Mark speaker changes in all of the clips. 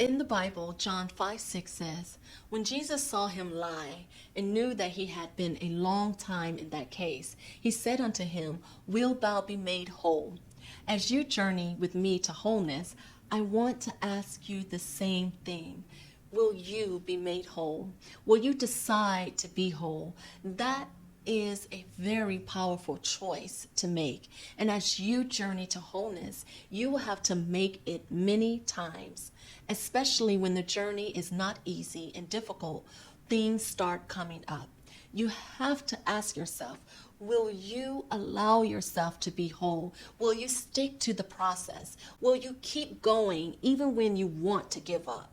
Speaker 1: In the Bible, John 5:6 says, when Jesus saw him lie and knew that he had been a long time in that case, he said unto him, wilt thou be made whole? As you journey with me to wholeness, I want to ask you the same thing. Will you be made whole? Will you decide to be whole? That is a very powerful choice to make. And as you journey to wholeness, you will have to make it many times, especially when the journey is not easy and difficult. Things start coming up. You have to ask yourself, will you allow yourself to be whole? Will you stick to the process? Will you keep going even when you want to give up?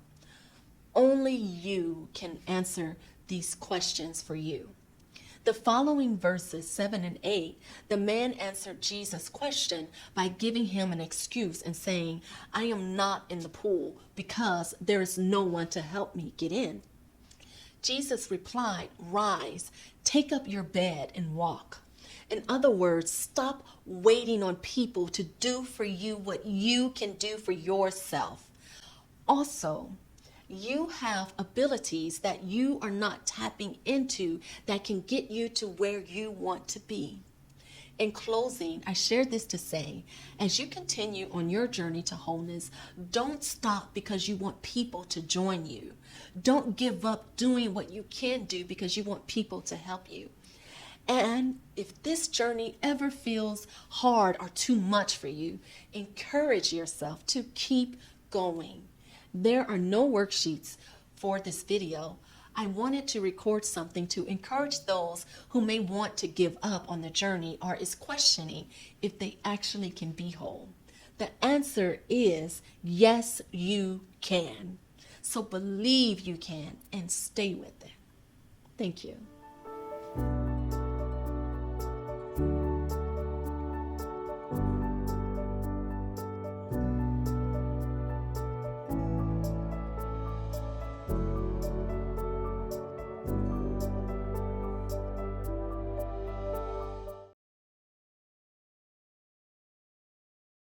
Speaker 1: Only you can answer these questions for you. The following verses 7 and 8, the man answered Jesus' question by giving him an excuse and saying, I am not in the pool because there is no one to help me get in. Jesus replied, rise, take up your bed and walk. In other words, stop waiting on people to do for you what you can do for yourself. Also, you have abilities that you are not tapping into that can get you to where you want to be. In closing, I share this to say, as you continue on your journey to wholeness, don't stop because you want people to join you. Don't give up doing what you can do because you want people to help you. And if this journey ever feels hard or too much for you, encourage yourself to keep going. There are no worksheets for this video. I wanted to record something to encourage those who may want to give up on the journey or is questioning if they actually can be whole. The answer is yes, you can. So believe you can and stay with it. Thank you.